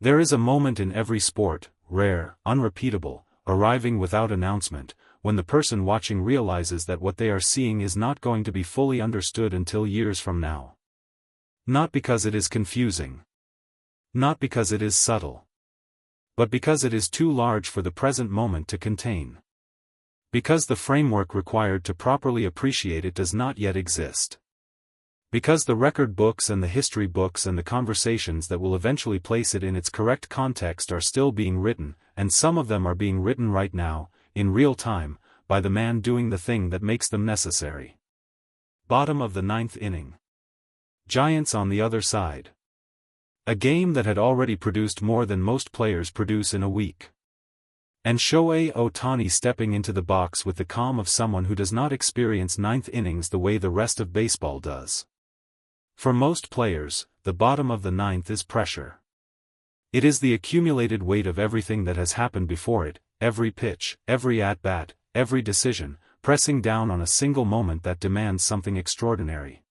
There is a moment in every sport, rare, unrepeatable, arriving without announcement, when the person watching realizes that what they are seeing is not going to be fully understood until years from now. Not because it is confusing. Not because it is subtle. But because it is too large for the present moment to contain. Because the framework required to properly appreciate it does not yet exist. Because the record books and the history books and the conversations that will eventually place it in its correct context are still being written, and some of them are being written right now, in real time, by the man doing the thing that makes them necessary. Bottom of the ninth inning. Giants on the other side. A game that had already produced more than most players produce in a week. And Shohei Ohtani stepping into the box with the calm of someone who does not experience ninth innings the way the rest of baseball does. For most players, the bottom of the ninth is pressure. It is the accumulated weight of everything that has happened before it, every pitch, every at-bat, every decision, pressing down on a single moment that demands something extraordinary.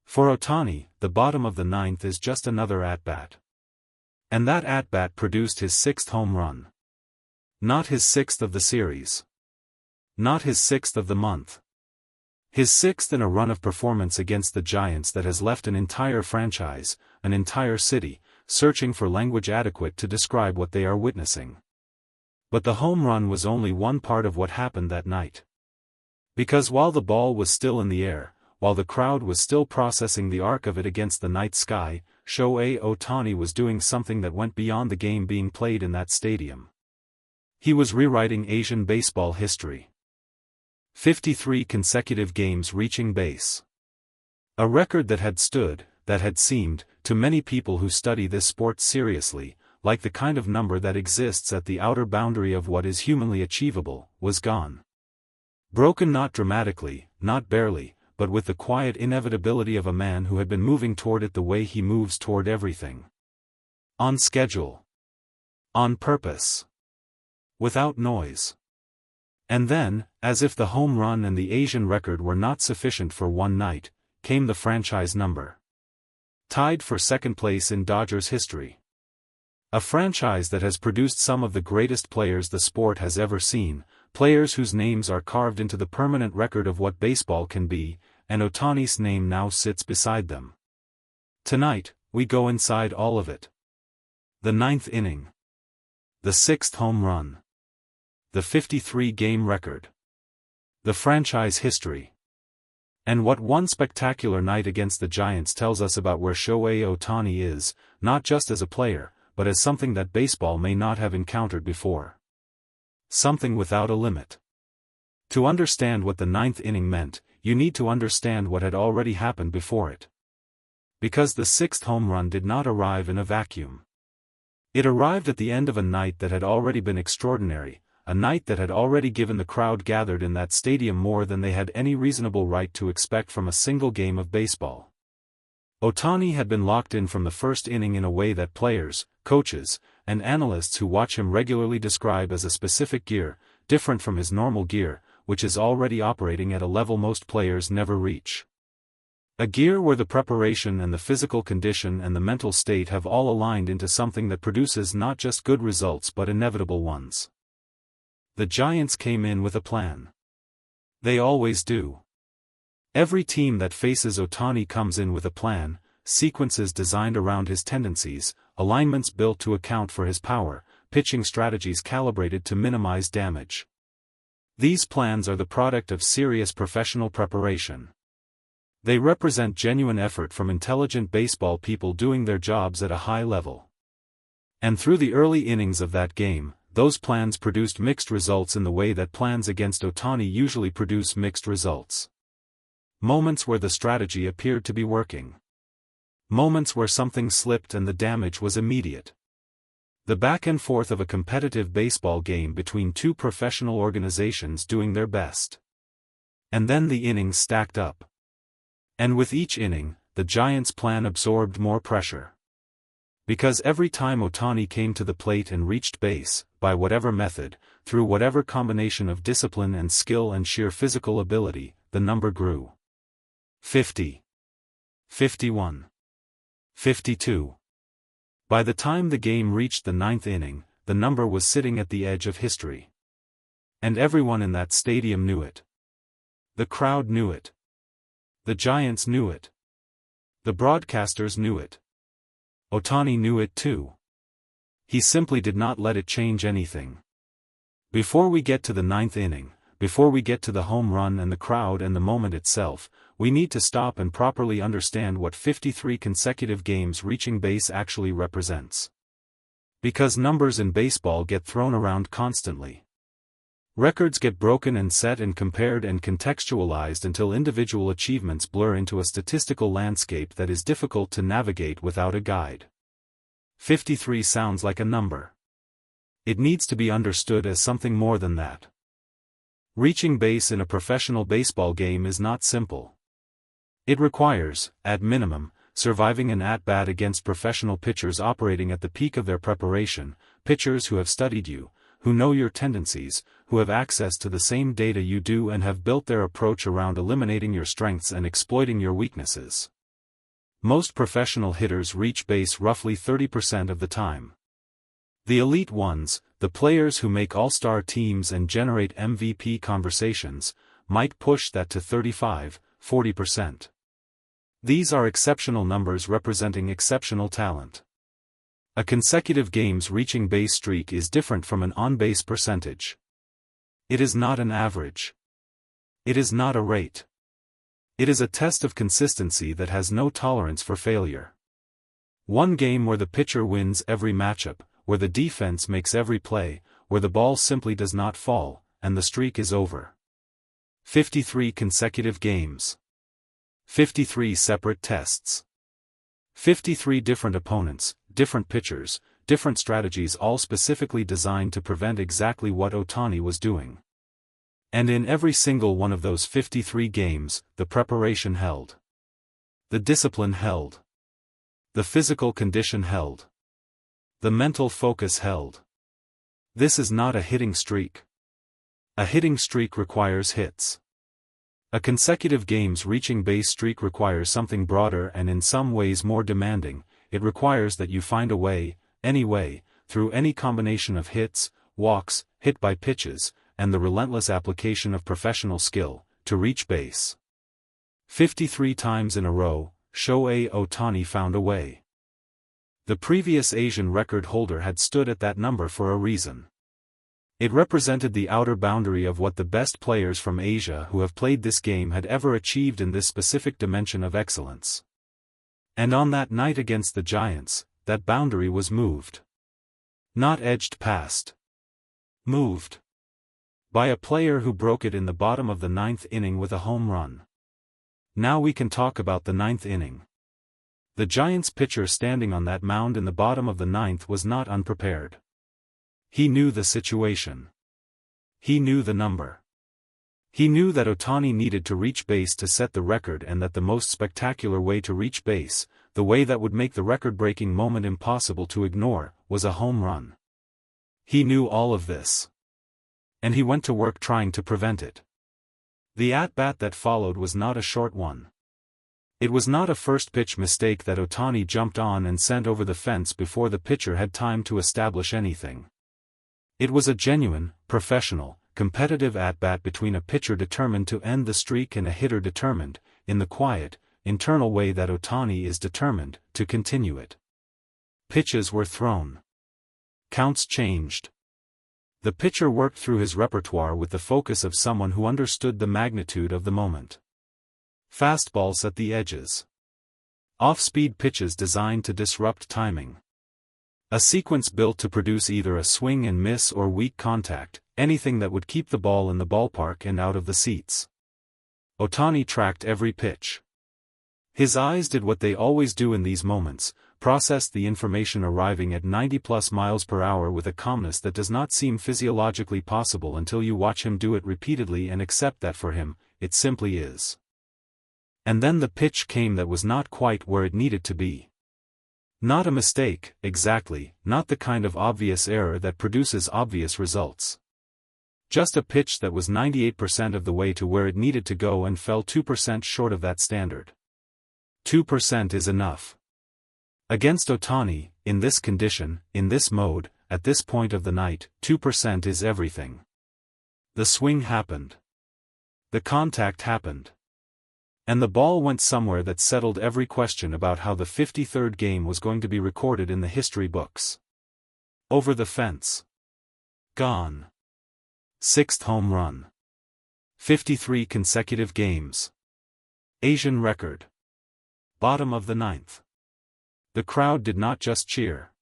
For Ohtani, the bottom of the ninth is just another at-bat. And that at-bat produced his 6th home run. Not his 6th of the series. Not his 6th of the month. His 6th in a run of performance against the Giants that has left an entire franchise, an entire city, searching for language adequate to describe what they are witnessing. But the home run was only one part of what happened that night. Because while the ball was still in the air, while the crowd was still processing the arc of it against the night sky, Shohei Ohtani was doing something that went beyond the game being played in that stadium. He was rewriting Asian baseball history. 53 consecutive games reaching base. A record that had stood, that had seemed, to many people who study this sport seriously, like the kind of number that exists at the outer boundary of what is humanly achievable, was gone. Broken not dramatically, not barely, but with the quiet inevitability of a man who had been moving toward it the way he moves toward everything. On schedule. On purpose. Without noise. And then, as if the home run and the Asian record were not sufficient for one night, came the franchise number. Tied for second place in Dodgers history. A franchise that has produced some of the greatest players the sport has ever seen, players whose names are carved into the permanent record of what baseball can be, and Ohtani's name now sits beside them. Tonight, we go inside all of it. The 9th inning. The 6th home run. The 53-game record. The franchise history. And what one spectacular night against the Giants tells us about where Shohei Ohtani is, not just as a player, but as something that baseball may not have encountered before. Something without a limit. To understand what the 9th inning meant, you need to understand what had already happened before it. Because the 6th home run did not arrive in a vacuum. It arrived at the end of a night that had already been extraordinary, a night that had already given the crowd gathered in that stadium more than they had any reasonable right to expect from a single game of baseball. Ohtani had been locked in from the first inning in a way that players, coaches, and analysts who watch him regularly describe as a specific gear, different from his normal gear, which is already operating at a level most players never reach. A gear where the preparation and the physical condition and the mental state have all aligned into something that produces not just good results but inevitable ones. The Giants came in with a plan. They always do. Every team that faces Ohtani comes in with a plan, sequences designed around his tendencies, alignments built to account for his power, pitching strategies calibrated to minimize damage. These plans are the product of serious professional preparation. They represent genuine effort from intelligent baseball people doing their jobs at a high level. And through the early innings of that game, those plans produced mixed results in the way that plans against Ohtani usually produce mixed results. Moments where the strategy appeared to be working. Moments where something slipped and the damage was immediate. The back and forth of a competitive baseball game between two professional organizations doing their best. And then the innings stacked up. And with each inning, the Giants' plan absorbed more pressure. Because every time Ohtani came to the plate and reached base, by whatever method, through whatever combination of discipline and skill and sheer physical ability, the number grew. 50. 51. 52. By the time the game reached the ninth inning, the number was sitting at the edge of history. And everyone in that stadium knew it. The crowd knew it. The Giants knew it. The broadcasters knew it. Ohtani knew it too. He simply did not let it change anything. Before we get to the ninth inning, before we get to the home run and the crowd and the moment itself, we need to stop and properly understand what 53 consecutive games reaching base actually represents. Because numbers in baseball get thrown around constantly. Records get broken and set and compared and contextualized until individual achievements blur into a statistical landscape that is difficult to navigate without a guide. 53 sounds like a number. It needs to be understood as something more than that. Reaching base in a professional baseball game is not simple. It requires, at minimum, surviving an at-bat against professional pitchers operating at the peak of their preparation, pitchers who have studied you, who know your tendencies, who have access to the same data you do and have built their approach around eliminating your strengths and exploiting your weaknesses. Most professional hitters reach base roughly 30% of the time. The elite ones, the players who make all-star teams and generate MVP conversations, might push that to 35–40%. These are exceptional numbers representing exceptional talent. A consecutive games reaching base streak is different from an on-base percentage. It is not an average. It is not a rate. It is a test of consistency that has no tolerance for failure. One game where the pitcher wins every matchup, where the defense makes every play, where the ball simply does not fall, and the streak is over. 53 consecutive games. 53 separate tests. 53 different opponents, different pitchers, different strategies, all specifically designed to prevent exactly what Ohtani was doing. And in every single one of those 53 games, the preparation held. The discipline held. The physical condition held. The mental focus held. This is not a hitting streak. A hitting streak requires hits. A consecutive games reaching base streak requires something broader and in some ways more demanding. It requires that you find a way, any way, through any combination of hits, walks, hit by pitches, and the relentless application of professional skill, to reach base. 53 times in a row, Shohei Ohtani found a way. The previous Asian record holder had stood at that number for a reason. It represented the outer boundary of what the best players from Asia who have played this game had ever achieved in this specific dimension of excellence. And on that night against the Giants, that boundary was moved. Not edged past. Moved. By a player who broke it in the bottom of the ninth inning with a home run. Now we can talk about the ninth inning. The Giants pitcher standing on that mound in the bottom of the ninth was not unprepared. He knew the situation. He knew the number. He knew that Ohtani needed to reach base to set the record and that the most spectacular way to reach base, the way that would make the record-breaking moment impossible to ignore, was a home run. He knew all of this. And he went to work trying to prevent it. The at-bat that followed was not a short one. It was not a first-pitch mistake that Ohtani jumped on and sent over the fence before the pitcher had time to establish anything. It was a genuine, professional, competitive at-bat between a pitcher determined to end the streak and a hitter determined, in the quiet, internal way that Ohtani is determined, to continue it. Pitches were thrown. Counts changed. The pitcher worked through his repertoire with the focus of someone who understood the magnitude of the moment. Fastballs at the edges. Off-speed pitches designed to disrupt timing. A sequence built to produce either a swing and miss or weak contact, anything that would keep the ball in the ballpark and out of the seats. Ohtani tracked every pitch. His eyes did what they always do in these moments, processed the information arriving at 90+ miles per hour with a calmness that does not seem physiologically possible until you watch him do it repeatedly and accept that for him, it simply is. And then the pitch came that was not quite where it needed to be. Not a mistake, exactly, not the kind of obvious error that produces obvious results. Just a pitch that was 98% of the way to where it needed to go and fell 2% short of that standard. 2% is enough. Against Ohtani, in this condition, in this mode, at this point of the night, 2% is everything. The swing happened. The contact happened. And the ball went somewhere that settled every question about how the 53rd game was going to be recorded in the history books. Over the fence. Gone. 6th home run. 53 consecutive games. Asian record. Bottom of the 9th. The crowd did not just cheer.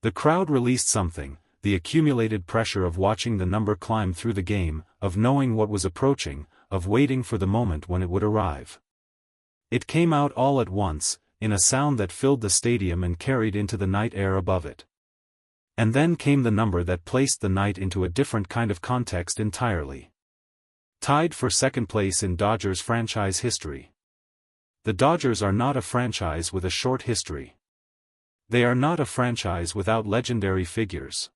The crowd released something, the accumulated pressure of watching the number climb through the game, of knowing what was approaching, of waiting for the moment when it would arrive. It came out all at once, in a sound that filled the stadium and carried into the night air above it. And then came the number that placed the night into a different kind of context entirely. Tied for second place in Dodgers franchise history. The Dodgers are not a franchise with a short history. They are not a franchise without legendary figures.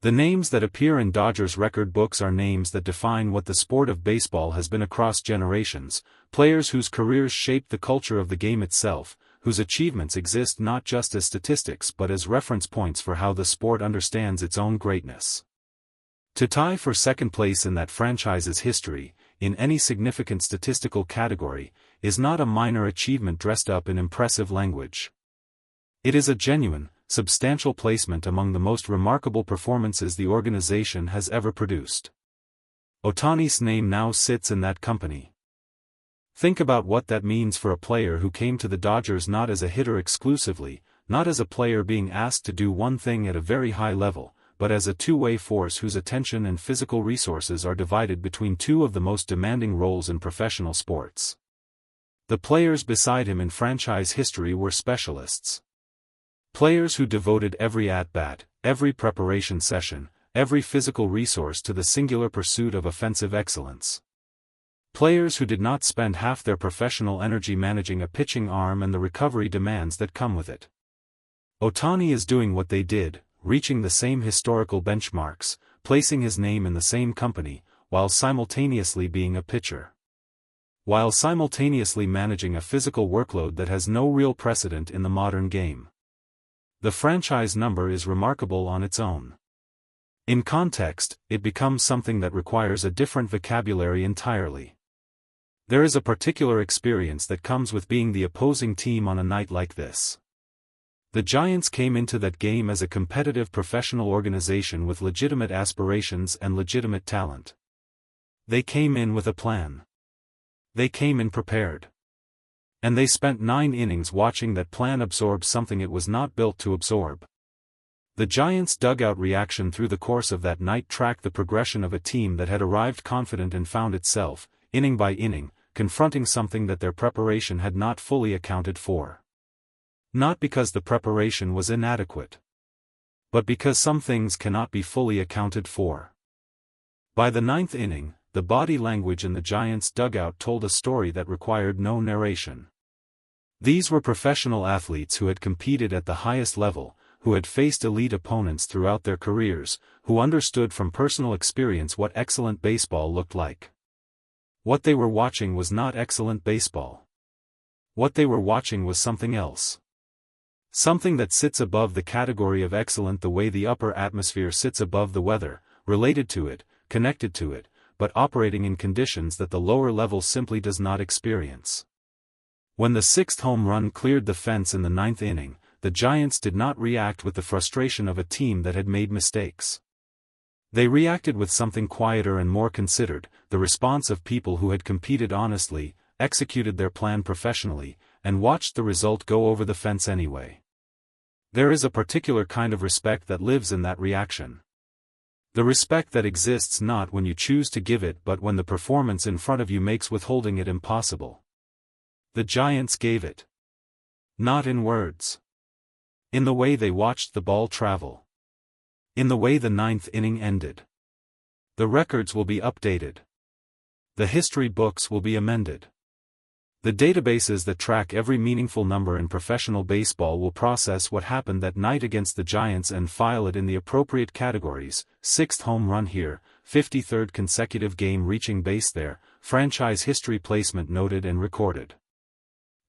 The names that appear in Dodgers record books are names that define what the sport of baseball has been across generations, players whose careers shaped the culture of the game itself, whose achievements exist not just as statistics but as reference points for how the sport understands its own greatness. To tie for second place in that franchise's history, in any significant statistical category, is not a minor achievement dressed up in impressive language. It is a genuine, substantial placement among the most remarkable performances the organization has ever produced. Ohtani's name now sits in that company. Think about what that means for a player who came to the Dodgers not as a hitter exclusively, not as a player being asked to do one thing at a very high level, but as a two-way force whose attention and physical resources are divided between two of the most demanding roles in professional sports. The players beside him in franchise history were specialists. Players who devoted every at-bat, every preparation session, every physical resource to the singular pursuit of offensive excellence. Players who did not spend half their professional energy managing a pitching arm and the recovery demands that come with it. Ohtani is doing what they did, reaching the same historical benchmarks, placing his name in the same company, while simultaneously being a pitcher. While simultaneously managing a physical workload that has no real precedent in the modern game. The franchise number is remarkable on its own. In context, it becomes something that requires a different vocabulary entirely. There is a particular experience that comes with being the opposing team on a night like this. The Giants came into that game as a competitive professional organization with legitimate aspirations and legitimate talent. They came in with a plan. They came in prepared. And they spent 9 innings watching that plan absorb something it was not built to absorb. The Giants' dugout reaction through the course of that night tracked the progression of a team that had arrived confident and found itself, inning by inning, confronting something that their preparation had not fully accounted for. Not because the preparation was inadequate, but because some things cannot be fully accounted for. By the 9th inning, the body language in the Giants' dugout told a story that required no narration. These were professional athletes who had competed at the highest level, who had faced elite opponents throughout their careers, who understood from personal experience what excellent baseball looked like. What they were watching was not excellent baseball. What they were watching was something else. Something that sits above the category of excellent the way the upper atmosphere sits above the weather, related to it, connected to it, but operating in conditions that the lower level simply does not experience. When the 6th home run cleared the fence in the 9th inning, the Giants did not react with the frustration of a team that had made mistakes. They reacted with something quieter and more considered, the response of people who had competed honestly, executed their plan professionally, and watched the result go over the fence anyway. There is a particular kind of respect that lives in that reaction. The respect that exists not when you choose to give it but when the performance in front of you makes withholding it impossible. The Giants gave it. Not in words. In the way they watched the ball travel. In the way the 9th inning ended. The records will be updated. The history books will be amended. The databases that track every meaningful number in professional baseball will process what happened that night against the Giants and file it in the appropriate categories: 6th home run here, 53rd consecutive game reaching base there, franchise history placement noted and recorded.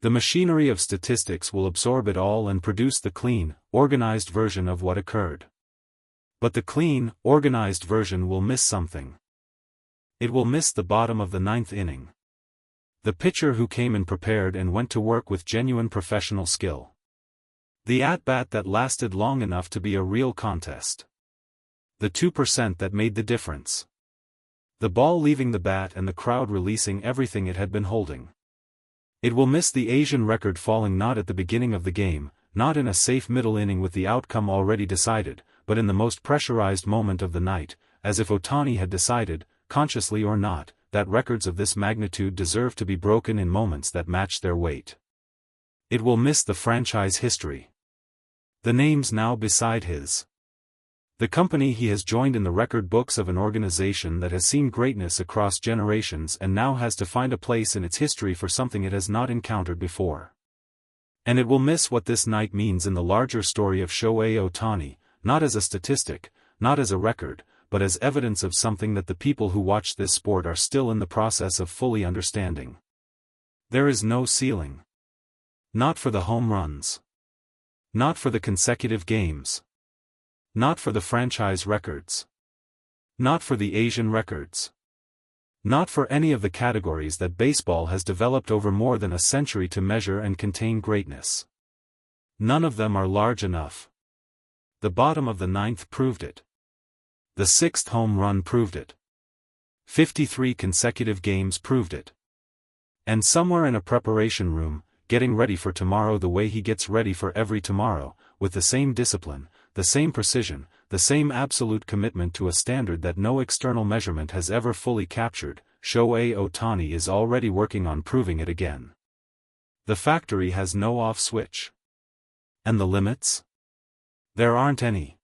The machinery of statistics will absorb it all and produce the clean, organized version of what occurred. But the clean, organized version will miss something. It will miss the bottom of the ninth inning. The pitcher who came in prepared and went to work with genuine professional skill. The at-bat that lasted long enough to be a real contest. The 2% that made the difference. The ball leaving the bat and the crowd releasing everything it had been holding. It will miss the Asian record falling not at the beginning of the game, not in a safe middle inning with the outcome already decided, but in the most pressurized moment of the night, as if Ohtani had decided, consciously or not, that records of this magnitude deserve to be broken in moments that match their weight. It will miss the franchise history. The names now beside his. The company he has joined in the record books of an organization that has seen greatness across generations and now has to find a place in its history for something it has not encountered before. And it will miss what this night means in the larger story of Shohei Ohtani, not as a statistic, not as a record, but as evidence of something that the people who watch this sport are still in the process of fully understanding. There is no ceiling. Not for the home runs. Not for the consecutive games. Not for the franchise records. Not for the Asian records. Not for any of the categories that baseball has developed over more than a century to measure and contain greatness. None of them are large enough. The bottom of the ninth proved it. The sixth home run proved it. 53 consecutive games proved it. And somewhere in a preparation room, getting ready for tomorrow the way he gets ready for every tomorrow, with the same discipline, the same precision, the same absolute commitment to a standard that no external measurement has ever fully captured, Shohei Ohtani is already working on proving it again. The factory has no off switch. And the limits? There aren't any.